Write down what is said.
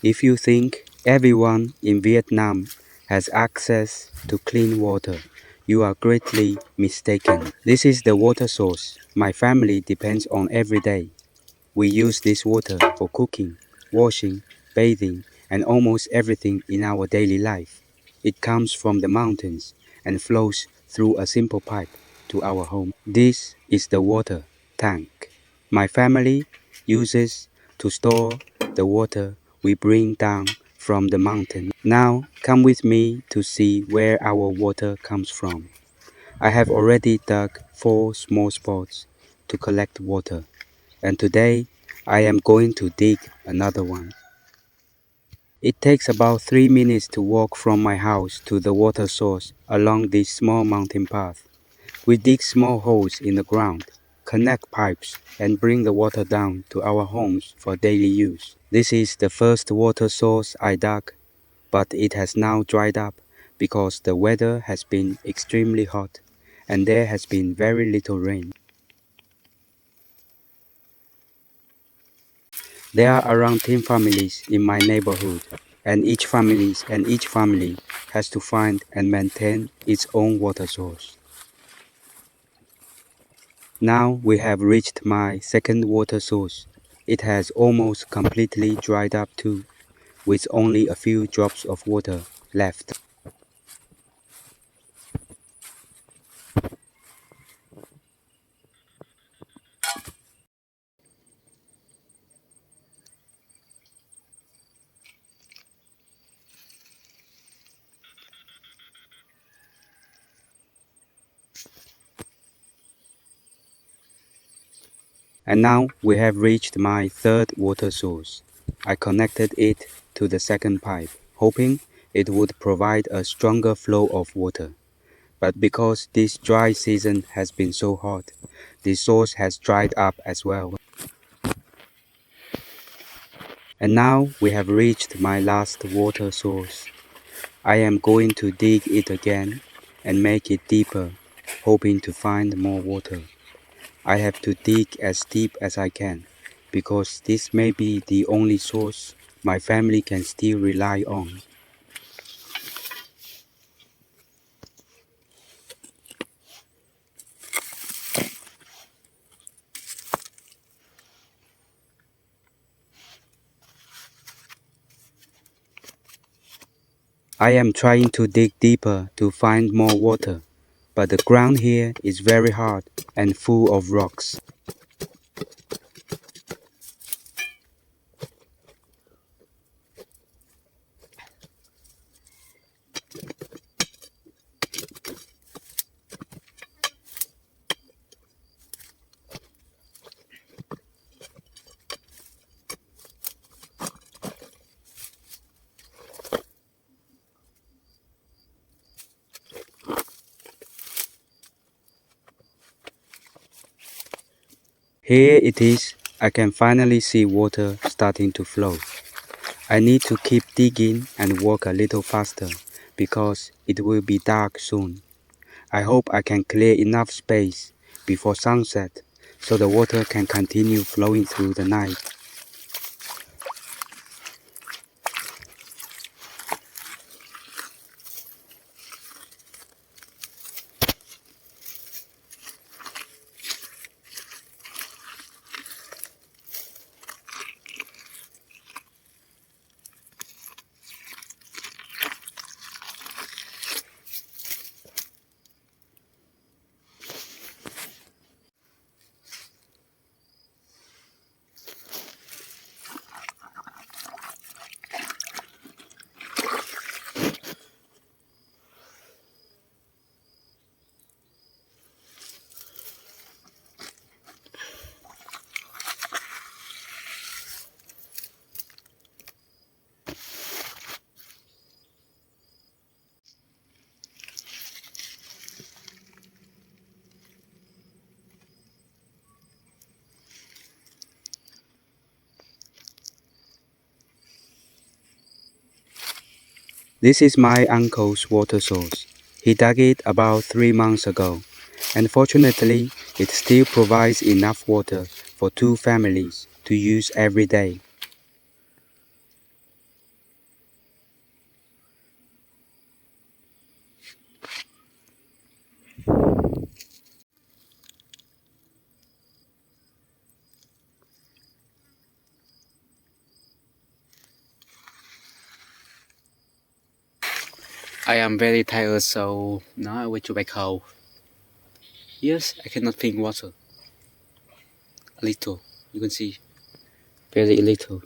If you think everyone in Vietnam has access to clean water, you are greatly mistaken. This is the water source my family depends on every day. We use this water for cooking, washing, bathing, and almost everything in our daily life. It comes from the mountains and flows through a simple pipe to our home. This is the water tank my family uses to store the water we bring down from the mountain. Now come with me to see where our water comes from. I have already dug 4 small spots to collect water, and today I am going to dig another one. It takes about 3 minutes to walk from my house to the water source along this small mountain path. We dig small holes in the ground, connect pipes, and bring the water down to our homes for daily use. This is the first water source I dug, but it has now dried up because the weather has been extremely hot and there has been very little rain. There are around 10 families in my neighborhood, and each family has to find and maintain its own water source. Now we have reached my second water source. It has almost completely dried up too, with only a few drops of water left. And now we have reached my third water source. I connected it to the second pipe, hoping it would provide a stronger flow of water. But because this dry season has been so hot, the source has dried up as well. And now we have reached my last water source. I am going to dig it again and make it deeper, hoping to find more water. I have to dig as deep as I can, because this may be the only source my family can still rely on. I am trying to dig deeper to find more water, but the ground here is very hard and full of rocks. Here it is. I can finally see water starting to flow. I need to keep digging and walk a little faster because it will be dark soon. I hope I can clear enough space before sunset so the water can continue flowing through the night. This is my uncle's water source. He dug it about 3 months ago, and fortunately, it still provides enough water for 2 families to use every day. I am very tired, so now I went to back home. Yes, I cannot drink water. A little, you can see, very little.